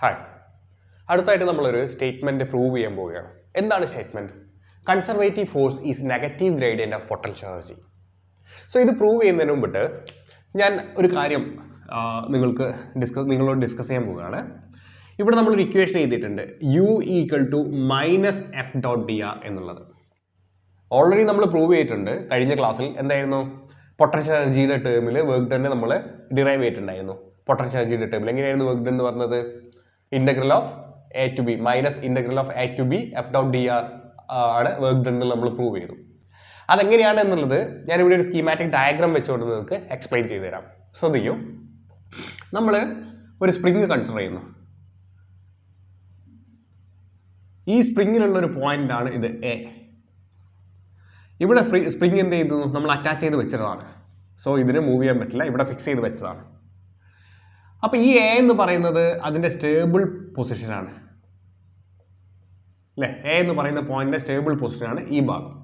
Hi, അടുത്തായിട്ട് നമ്മളൊരു statement prove ചെയ്യാൻ പോവുകയാണ്. എന്താണ് statement? Conservative force is negative gradient of potential energy. So ഇത് പ്രൂവ് ചെയ്യുന്നതിന് മുമ്പിട്ട് ഞാൻ ഒരു കാര്യം നിങ്ങളോട് ഡിസ്കസ് ചെയ്യാൻ പോവുകയാണ്. ഇവിടെ നമ്മളൊരു ഇക്വേഷൻ എഴുതിയിട്ടുണ്ട്, U = -F.dr എന്നുള്ളത്. ഓൾറെഡി നമ്മൾ പ്രൂവ് ചെയ്തിട്ടുണ്ട് കഴിഞ്ഞ ക്ലാസ്സിൽ. എന്തായിരുന്നു? പൊട്ടൻഷ്യൽ എനർജിയുടെ ടേമിൽ വർക്ക് ഡൺ നമ്മൾ ഡിറൈവ് ചെയ്തിട്ടുണ്ടായിരുന്നു. പൊട്ടൻഷ്യൽ എനർജിയുടെ ടേമിൽ എങ്ങനെയായിരുന്നു വർക്ക് ഡൺ എന്ന് പറഞ്ഞത്? Integral of A to B minus integral of A to B F.dr ആണ് വർക്ക് ഡൺ എന്ന് നമ്മൾ പ്രൂവ് ചെയ്തു. അതെങ്ങനെയാണ് എന്നുള്ളത് ഞാനിവിടെ ഒരു സ്കീമാറ്റിക് ഡയഗ്രാം വെച്ചുകൊണ്ട് നിങ്ങൾക്ക് എക്സ്പ്ലെയിൻ ചെയ്തു തരാം. ശ്രദ്ധിക്കൂ. നമ്മൾ ഒരു സ്പ്രിങ് കൺസിഡർ ചെയ്യുന്നു. ഈ സ്പ്രിങ്ങിലുള്ള ഒരു പോയിന്റ് ആണ് ഇത് എ. ഇവിടെ സ്പ്രിങ് എന്ത് ചെയ്തു? നമ്മൾ അറ്റാച്ച് ചെയ്ത് വെച്ചതാണ്. സോ ഇതിന് മൂവ് ചെയ്യാൻ പറ്റില്ല, ഇവിടെ ഫിക്സ് ചെയ്ത് വെച്ചതാണ്. അപ്പോൾ ഈ എ എന്ന് പറയുന്നത് അതിൻ്റെ സ്റ്റേബിൾ പൊസിഷനാണ് അല്ലേ? എ എന്ന് പറയുന്ന പോയിന്റിന്റെ സ്റ്റേബിൾ പൊസിഷനാണ് ഈ ഭാഗം.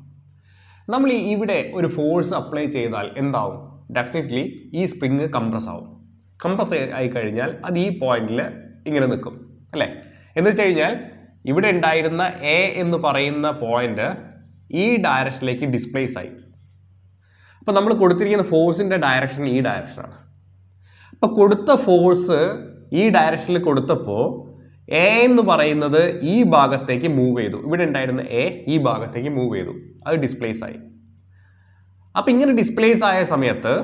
നമ്മൾ ഇവിടെ ഒരു ഫോഴ്സ് അപ്ലൈ ചെയ്താൽ എന്താവും? ഡെഫിനറ്റ്ലി ഈ സ്പ്രിങ് കംപ്രസ് ആവും. കംപ്രസ് ആയി കഴിഞ്ഞാൽ അത് ഈ പോയിന്റിൽ ഇങ്ങനെ നിൽക്കും അല്ലേ? എന്ന് വെച്ച് കഴിഞ്ഞാൽ ഇവിടെ ഉണ്ടായിരുന്ന എ എന്ന് പറയുന്ന പോയിന്റ് ഈ ഡയറക്ഷനിലേക്ക് ഡിസ്പ്ലേസ് ആയി. അപ്പം നമ്മൾ കൊടുത്തിരിക്കുന്ന ഫോഴ്സിന്റെ ഡയറക്ഷൻ ഈ ഡയറക്ഷനാണ്. അപ്പം കൊടുത്ത ഫോഴ്സ് ഈ ഡയറക്ഷനിൽ കൊടുത്തപ്പോൾ എ എന്ന് പറയുന്നത് ഈ ഭാഗത്തേക്ക് മൂവ് ചെയ്തു. ഇവിടെ ഉണ്ടായിരുന്ന എ ഈ ഭാഗത്തേക്ക് മൂവ് ചെയ്തു, അത് ഡിസ്പ്ലേസ് ആയി. അപ്പം ഇങ്ങനെ ഡിസ്പ്ലേസ് ആയ സമയത്ത്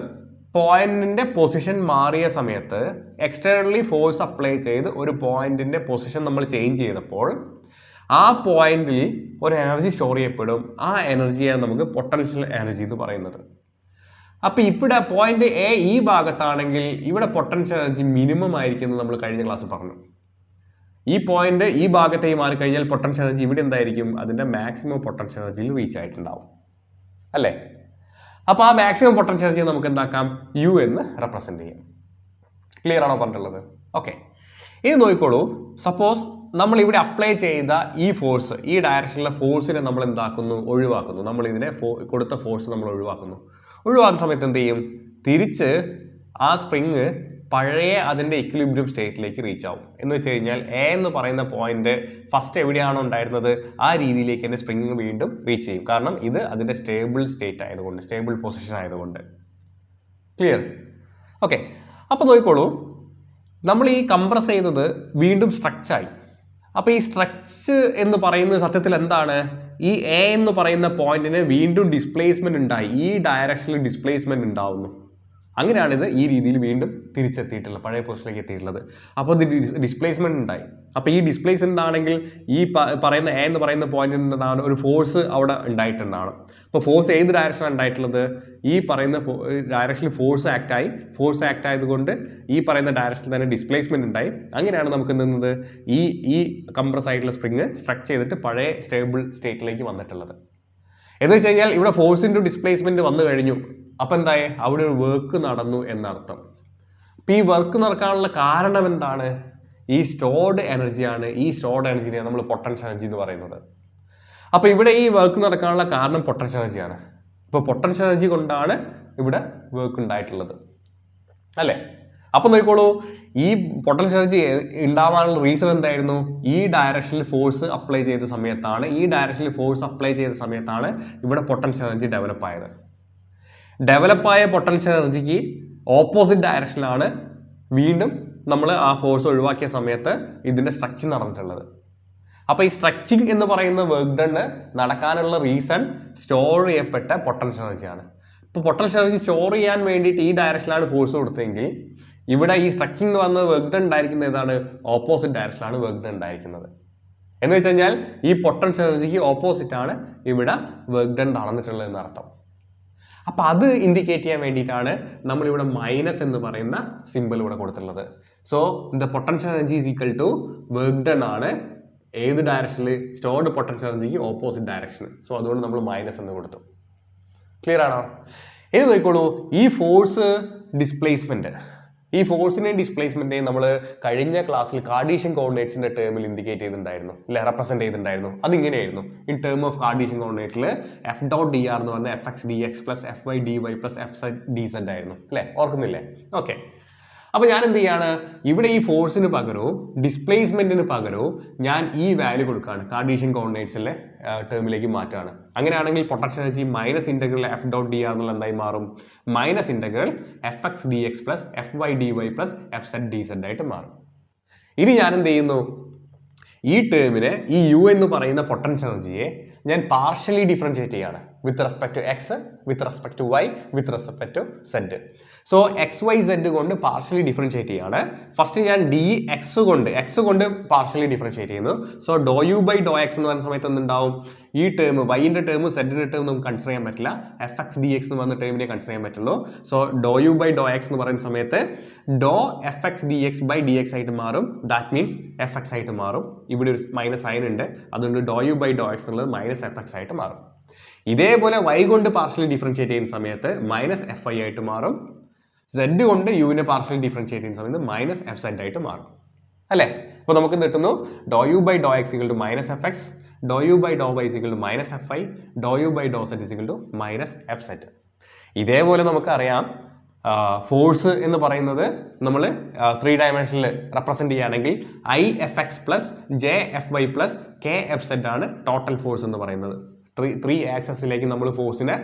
പോയിന്റിന്റെ പൊസിഷൻ മാറിയ സമയത്ത് എക്സ്റ്റേണലി ഫോഴ്സ് അപ്ലൈ ചെയ്ത് ഒരു പോയിന്റിന്റെ പൊസിഷൻ നമ്മൾ ചേഞ്ച് ചെയ്തപ്പോൾ ആ പോയിന്റിൽ ഒരു എനർജി സ്റ്റോർ ചെയ്യപ്പെടും. ആ എനർജിയാണ് നമുക്ക് പൊട്ടൻഷ്യൽ എനർജി എന്ന് പറയുന്നത്. അപ്പം ഇവിടെ പോയിന്റ് എ ഈ ഭാഗത്താണെങ്കിൽ ഇവിടെ പൊട്ടൻഷ്യൽ എനർജി മിനിമം ആയിരിക്കും നമ്മൾ കഴിഞ്ഞ ക്ലാസ്സിൽ പറഞ്ഞു. ഈ പോയിന്റ് ഈ ഭാഗത്തേക്ക് മാറിക്കഴിഞ്ഞാൽ പൊട്ടൻഷ്യൽ എനർജി ഇവിടെ എന്തായിരിക്കും? അതിന്റെ മാക്സിമം പൊട്ടൻഷ്യൽ എനർജിയിൽ റീച്ച് ആയിട്ടുണ്ടാവും അല്ലേ? അപ്പോൾ ആ മാക്സിമം പൊട്ടൻഷ്യൽ എനർജി നമുക്ക് എന്താക്കാം? U എന്ന് റെപ്രസെന്റ് ചെയ്യാം. ക്ലിയർ ആണോ പറഞ്ഞിട്ടുള്ളത്? ഓക്കെ, ഇനി നോക്കിക്കോളൂ. സപ്പോസ് നമ്മൾ ഇവിടെ അപ്ലൈ ചെയ്ത ഈ ഫോഴ്സ്, ഈ ഡയറക്ഷനിലെ ഫോഴ്സിനെ നമ്മൾ എന്താക്കുന്നു? ഒഴിവാക്കുന്നു. നമ്മൾ ഇതിനെ കൊടുത്ത ഫോഴ്സ് നമ്മൾ ഒഴിവാക്കുന്ന സമയത്ത് എന്ത് ചെയ്യും? തിരിച്ച് ആ സ്പ്രിങ് പഴയ അതിൻ്റെ ഇക്വിലിബ്രിയം സ്റ്റേറ്റിലേക്ക് റീച്ച് ആവും. എന്ന് വെച്ച് കഴിഞ്ഞാൽ എ എന്ന് പറയുന്ന പോയിന്റ് ഫസ്റ്റ് എവിടെയാണോ ഉണ്ടായിരുന്നത് ആ രീതിയിലേക്ക് തന്നെ സ്പ്രിങ് വീണ്ടും റീച്ച് ചെയ്യും. കാരണം ഇത് അതിൻ്റെ സ്റ്റേബിൾ സ്റ്റേറ്റ് ആയതുകൊണ്ട്, സ്റ്റേബിൾ പൊസിഷൻ ആയതുകൊണ്ട്. ക്ലിയർ? ഓക്കെ, അപ്പോൾ നോക്കിക്കോളൂ. നമ്മൾ ഈ കംപ്രസ് ചെയ്തത് വീണ്ടും സ്ട്രെച്ചായി. അപ്പോൾ ഈ സ്ട്രെച്ച് എന്ന് പറയുന്നത് സത്യത്തിൽ എന്താണ്? ഈ എ എന്ന് പറയുന്ന പോയിന്റിന് വീണ്ടും ഡിസ്പ്ലേസ്മെന്റ് ഉണ്ടായി. ഈ ഡയറക്ഷനിൽ ഡിസ്പ്ലേസ്മെന്റ് ഉണ്ടാവുന്നു. അങ്ങനെയാണ് ഇത് ഈ രീതിയിൽ വീണ്ടും തിരിച്ചെത്തിയിട്ടുള്ളത്, പഴയ പൊസിഷനിലേക്ക് എത്തിയിട്ടുള്ളത്. അപ്പോൾ ഇത് ഡിസ്പ്ലേസ്മെന്റ് ഉണ്ടായി. അപ്പോൾ ഈ ഡിസ്പ്ലേസ്മെന്റ് ആണെങ്കിൽ ഈ പറയുന്ന എ എന്ന് പറയുന്ന പോയിന്റിൽ നിന്നാണ് ഒരു ഫോഴ്സ് അവിടെ ഉണ്ടായിട്ടുണ്ടാവണം. അപ്പോൾ ഫോഴ്സ് ഏത് ഡയറക്ഷനാണ് ഉണ്ടായിട്ടുള്ളത്? ഈ പറയുന്ന ഡയറക്ഷനിൽ ഫോഴ്സ് ആക്ട് ആയതുകൊണ്ട് ഈ പറയുന്ന ഡയറക്ഷനിൽ തന്നെ ഡിസ്പ്ലേസ്മെന്റ് ഉണ്ടായി. അങ്ങനെയാണ് നമുക്ക് നിന്നത് ഈ കംപ്രസ് ആയിട്ടുള്ള സ്പ്രിങ് സ്ട്രക്ചർ ചെയ്തിട്ട് പഴയ സ്റ്റേബിൾ സ്റ്റേറ്റിലേക്ക് വന്നിട്ടുള്ളത്. എന്ന് വെച്ച് കഴിഞ്ഞാൽ ഇവിടെ ഫോഴ്സിൻ്റെ ഡിസ്പ്ലേസ്മെന്റ് വന്നു കഴിഞ്ഞു. അപ്പം എന്തായി? അവിടെ ഒരു വർക്ക് നടന്നു എന്നർത്ഥം. അപ്പം ഈ വർക്ക് നടക്കാനുള്ള കാരണം എന്താണ്? ഈ സ്റ്റോർഡ് എനർജിയാണ്. ഈ സ്റ്റോർഡ് എനർജിനെയാണ് നമ്മൾ പൊട്ടൻഷ്യൽ എനർജി എന്ന് പറയുന്നത്. അപ്പോൾ ഇവിടെ ഈ വർക്ക് നടക്കാനുള്ള കാരണം പൊട്ടൻഷ്യൽ എനർജിയാണ്. ഇപ്പോൾ പൊട്ടൻഷ്യൽ എനർജി കൊണ്ടാണ് ഇവിടെ വർക്ക് ഉണ്ടായിട്ടുള്ളത് അല്ലേ? അപ്പം നോക്കിക്കോളൂ, ഈ പൊട്ടൻഷ്യൽ എനർജി ഉണ്ടാവാനുള്ള റീസൺ എന്തായിരുന്നു? ഈ ഡയറക്ഷനിൽ ഫോഴ്സ് അപ്ലൈ ചെയ്ത സമയത്താണ് ഇവിടെ പൊട്ടൻഷ്യൽ എനർജി ഡെവലപ്പായ പൊട്ടൻഷ്യൽ എനർജിക്ക് ഓപ്പോസിറ്റ് ഡയറക്ഷനിലാണ് വീണ്ടും നമ്മൾ ആ ഫോഴ്സ് ഒഴിവാക്കിയ സമയത്ത് ഇതിൻ്റെ സ്ട്രെച്ചിങ് നടന്നിട്ടുള്ളത്. അപ്പോൾ ഈ സ്ട്രെച്ചിങ് എന്ന് പറയുന്ന വർക്ക് ഡണ് നടക്കാനുള്ള റീസൺ സ്റ്റോർ ചെയ്യപ്പെട്ട പൊട്ടൻഷ്യൽ എനർജിയാണ്. ഇപ്പോൾ പൊട്ടൻഷ്യൽ എനർജി സ്റ്റോർ ചെയ്യാൻ വേണ്ടിയിട്ട് ഈ ഡയറക്ഷനിലാണ് ഫോഴ്സ് കൊടുത്തതെങ്കിൽ ഇവിടെ ഈ സ്ട്രെച്ചിങ് എന്ന് പറയുന്നത് വർക്ക് ഡൺ ഉണ്ടായിരിക്കുന്നത് ഏതാണ്? ഓപ്പോസിറ്റ് ഡയറക്ഷനിലാണ് വർക്ക് ഡൺ ഉണ്ടായിരിക്കുന്നത്. എന്ന് വെച്ച് കഴിഞ്ഞാൽ ഈ പൊട്ടൻഷ്യൽ എനർജിക്ക് ഓപ്പോസിറ്റ് ആണ് ഇവിടെ വർക്ക് ഡൺ നടന്നിട്ടുള്ളത് എന്നർത്ഥം. അപ്പം അത് ഇൻഡിക്കേറ്റ് ചെയ്യാൻ വേണ്ടിയിട്ടാണ് നമ്മളിവിടെ മൈനസ് എന്ന് പറയുന്ന സിമ്പിൾ ഇവിടെ കൊടുത്തിട്ടുള്ളത്. So the potential energy is equal to work done ആണ് ഏത് ഡയറക്ഷനിൽ? സ്റ്റോർഡ് പൊട്ടൻഷ്യൽ എനർജിക്ക് ഓപ്പോസിറ്റ് ഡയറക്ഷൻ. സോ അതുകൊണ്ട് നമ്മൾ മൈനസ് എന്ന് കൊടുത്തു. ക്ലിയർ ആണോ? ഇനി നോക്കിക്കോളൂ, ഈ ഫോഴ്സ് ഡിസ്പ്ലേസ്മെന്റ്, ഈ ഫോഴ്സിനെയും ഡിസ്പ്ലേസ്മെന്റിനെയും നമ്മൾ കഴിഞ്ഞ ക്ലാസ്സിൽ കാർട്ടീഷ്യൻ കോർഡിനേറ്റ്സിന്റെ ടേമിൽ ഇൻഡിക്കേറ്റ് ചെയ്തിട്ടുണ്ടായിരുന്നു അല്ലെ? റെപ്രസെന്റ് ചെയ്തിട്ടുണ്ടായിരുന്നു. അതിങ്ങനെയായിരുന്നു. ഇൻ ടേം ഓഫ് കാർട്ടീഷ്യൻ കോർഡിനേറ്റിൽ F.dr എന്ന് പറഞ്ഞാൽ fx dx plus fy dy plus fz dz ആയിരുന്നു അല്ലെ? ഓർക്കുന്നില്ലേ? ഓക്കെ, അപ്പോൾ ഞാൻ എന്ത് ചെയ്യാണ്, ഇവിടെ ഈ ഫോഴ്സിന് പകരവും ഡിസ്പ്ലേസ്മെന്റിന് പകരവും ഞാൻ ഈ വാല്യൂ കൊടുക്കുകയാണ്, കാർട്ടീഷ്യൻ കോർഡിനേറ്റ്സിലെ ടേമിലേക്ക് മാറ്റുകയാണ്. അങ്ങനെയാണെങ്കിൽ potential energy minus integral F dot d r എന്നുള്ള എന്തായി മാറും, minus integral F X D x plus F y d y plus F z d z ആയിട്ട് മാറും. ഇനി ഞാൻ എന്ത് ചെയ്യുന്നു, ഈ ടേമിനെ, ഈ യു എന്ന് പറയുന്ന പൊട്ടൻഷ്യൽ എനർജിയെ ഞാൻ പാർഷ്യലി ഡിഫറൻഷിയേറ്റ് ചെയ്യാണ് with respect to x, with respect to y, with respect to z. So x y z കൊണ്ട് പാർഷ്യലി ഡിഫറൻഷിയേറ്റ് ചെയ്യാണ്. ഫസ്റ്റ് ഞാൻ ഡി എക്സ് കൊണ്ട് പാർഷ്യലി ഡിഫറൻഷിയേറ്റ് ചെയ്യുന്നു. So Dr U by Dr X എന്ന് പറയുന്ന സമയത്ത് എന്തുണ്ടാവും, ഈ ടേം വൈൻ്റെ ടേം സെഡിൻ്റെ ടേം നമുക്ക് കൺസിഡർ ചെയ്യാൻ പറ്റില്ല, എഫ് എക്സ് ഡി എക്സ് എന്ന് പറയുന്ന ടേമിനെ കൺസിഡർ ചെയ്യാൻ പറ്റുള്ളൂ. So Dr U by Dr X എന്ന് പറയുന്ന സമയത്ത് doh F X D X by D X ആയിട്ട് മാറും. ദാറ്റ് മീൻസ് എഫ് എക്സ് ആയിട്ട് മാറും. ഇവിടെ ഒരു മൈനസ് സൈൻ ഉണ്ട്, അതുകൊണ്ട് ഡോ യു ബൈ ഡോ എക്സ് എന്നുള്ളത് മൈനസ് എഫ് എക്സ് ആയിട്ട് മാറും. ഇതേപോലെ വൈ കൊണ്ട് പാർഷ്യലി ഡിഫറൻഷിയേറ്റ് ചെയ്യുന്ന സമയത്ത് മൈനസ് എഫ് ഐ ആയിട്ട് മാറും. സെഡ് കൊണ്ട് യുവിനെ പാർഷ്യലി ഡിഫറൻഷിയേറ്റ് ചെയ്യുന്ന സമയത്ത് മൈനസ് എഫ് സെഡ് ആയിട്ട് മാറും അല്ലേ. അപ്പോൾ നമുക്ക് കിട്ടുന്നു doh U by Dr X equal to minus F X, doh U by doh Y equal to minus F I, doh U by doh Z equal to minus F Z. ഇതേപോലെ നമുക്കറിയാം force എന്ന് പറയുന്നത് നമ്മൾ 3 ഡയമെൻഷനിൽ represent ചെയ്യുകയാണെങ്കിൽ I F X plus J F Y plus K F Z ആണ് total force എന്ന് പറയുന്നത്. 3 ആക്സസിലേക്ക് നമ്മൾ ഫോഴ്സിനെ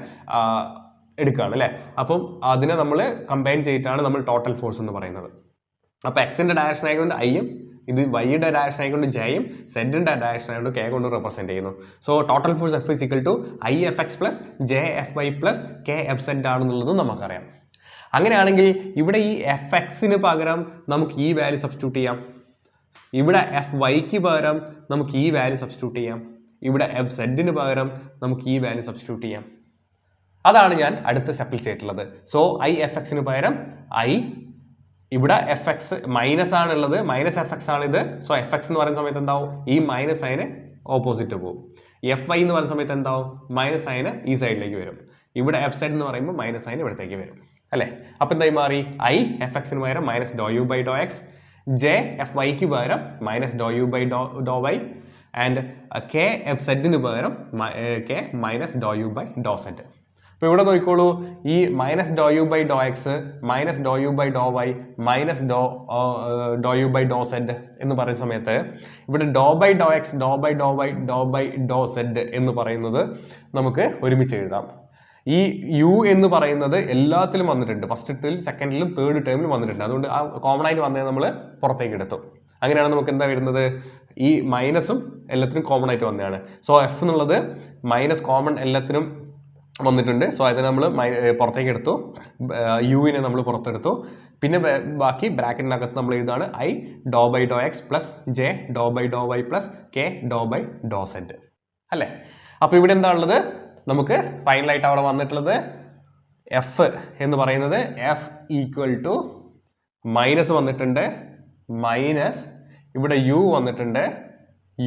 എടുക്കുകയാണ് അല്ലേ. അപ്പം അതിനെ നമ്മൾ കമ്പൈൻ ചെയ്തിട്ടാണ് നമ്മൾ ടോട്ടൽ ഫോഴ്സ് എന്ന് പറയുന്നത്. അപ്പോൾ എക്സിന്റെ ഡയറക്ഷൻ ആയതുകൊണ്ട് ഐയും, ഇത് വൈയുടെ ഡയറക്ഷൻ ആയതുകൊണ്ട് ജെയും, സെഡിന്റെ ഡയറക്ഷൻ ആയതുകൊണ്ട് കെ കൊണ്ട് റെപ്രസെന്റ് ചെയ്യുന്നു. So total force F is equal to I F X plus J F Y plus K F Z ആണെന്നുള്ളതും നമുക്കറിയാം. അങ്ങനെയാണെങ്കിൽ ഇവിടെ ഈ എഫ് എക്സിന് പകരം നമുക്ക് ഈ വാല്യൂ സബ്സ്റ്റിറ്റ്യൂട്ട് ചെയ്യാം, ഇവിടെ എഫ് വൈക്ക് പകരം നമുക്ക് ഈ വാല്യൂ സബ്സ്റ്റിറ്റ്യൂട്ട് ചെയ്യാം, ഇവിടെ എഫ് സെഡിന് പകരം നമുക്ക് ഈ വാല്യൂ സബ്സ്റ്റിറ്റ്യൂട്ട് ചെയ്യാം. അതാണ് ഞാൻ അടുത്ത സ്റ്റെപ്പിൽ ചെയ്തിട്ടുള്ളത്. സോ ഐ എഫ് എക്സിന് പകരം ഐ, ഇവിടെ എഫ് എക്സ് മൈനസ് ആണുള്ളത്, മൈനസ് എഫ് എക്സ് ആണ് ഇത്. സോ എഫ് എക്സ് എന്ന് പറയുന്ന സമയത്ത് എന്താവും, ഈ മൈനസ് സൈന് ഓപ്പോസിറ്റ് പോകും. എഫ് ഐ എന്ന് പറയുന്ന സമയത്ത് എന്താവും, മൈനസ് സൈന് ഈ സൈഡിലേക്ക് വരും. ഇവിടെ എഫ് സെഡ് എന്ന് പറയുമ്പോൾ മൈനസ് സൈന് ഇവിടത്തേക്ക് വരും അല്ലേ. അപ്പം എന്തായി മാറി, ഐ എഫ് എക്സിന് പകരം minus doh U by Dr X, J F വൈക്ക് പകരം minus doh U by doh Y, and K F സെഡിന് പകരം K minus doh U by doh Z. അപ്പോൾ ഇവിടെ നോക്കിക്കോളൂ, ഈ minus doh U by Dr X, minus doh U by doh Y, minus doh U by doh Z എന്ന് പറയുന്ന സമയത്ത് ഇവിടെ doh by Dr X, doh by doh Y, doh by doh Z എന്ന് പറയുന്നത് നമുക്ക് ഒരുമിച്ച് എഴുതാം. ഈ യു എന്ന് പറയുന്നത് എല്ലാത്തിലും വന്നിട്ടുണ്ട്, ഫസ്റ്റ് ടേമിൽ, സെക്കൻഡിലും, തേർഡ് ടേമിലും വന്നിട്ടുണ്ട്. അതുകൊണ്ട് ആ കോമൺ ആയിട്ട് വന്നത് നമ്മൾ പുറത്തേക്ക് എടുത്തു. അങ്ങനെയാണ് നമുക്ക് എന്താ വരുന്നത്, ഈ മൈനസും എല്ലാത്തിനും കോമൺ ആയിട്ട് വന്നതാണ്. സോ എഫ് എന്നുള്ളത് മൈനസ് കോമൺ എല്ലാത്തിനും വന്നിട്ടുണ്ട്. സോ അതിനെ നമ്മൾ പുറത്തേക്ക് എടുത്തു, യുവിനെ നമ്മൾ പുറത്തെടുത്തു. പിന്നെ ബാക്കി ബ്രാക്കറ്റിനകത്ത് നമ്മൾ എഴുതാണ് I doh by Dr X plus J doh by doh Y plus K doh by doh Z അല്ലേ. അപ്പോൾ ഇവിടെ എന്താ ഉള്ളത്, നമുക്ക് ഫൈനലായിട്ട് അവിടെ വന്നിട്ടുള്ളത് എഫ് എന്ന് പറയുന്നത് എഫ് ഈക്വൽ ടു മൈനസ് വന്നിട്ടുണ്ട്, മൈനസ് ഇവിടെ യു വന്നിട്ടുണ്ട്,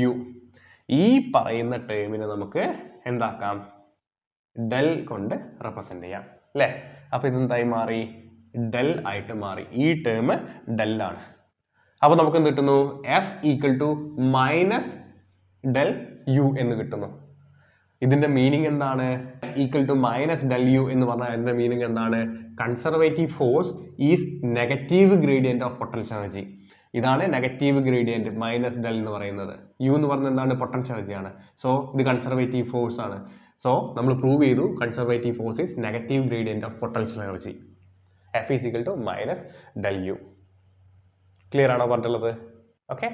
യു. ഈ പറയുന്ന ടേമിനെ നമുക്ക് എന്താക്കാം, ഡെൽ കൊണ്ട് റെപ്രസെന്റ് ചെയ്യാം അല്ലേ. അപ്പോൾ ഇതെന്തായി മാറി, ഡെൽ ആയിട്ട് മാറി. ഈ ടേം ഡെല്ലാണ്. അപ്പോൾ നമുക്ക് എന്ത് കിട്ടുന്നു, F equal to minus del u എന്ന് കിട്ടുന്നു. ഇതിന്റെ മീനിങ് എന്താണ്, equal to minus del u എന്ന് പറഞ്ഞാൽ അതിന്റെ മീനിങ് എന്താണ്, conservative force is negative gradient of potential energy. ഇതാണ് നെഗറ്റീവ് ഗ്രേഡിയന്റ് മൈനസ് ഡെൽ എന്ന് പറയുന്നത്. യു എന്ന് പറഞ്ഞാൽ എന്താണ്, പൊട്ടൻഷ്യൽ എനർജിയാണ്. സോ ഇത് കൺസർവേറ്റീവ് ഫോഴ്സ് ആണ്. സോ നമ്മൾ പ്രൂവ് ചെയ്തു conservative force is negative gradient of potential energy. F is equal to minus del u. Clear ആണോ പറഞ്ഞിട്ടുള്ളത്? ഓക്കെ.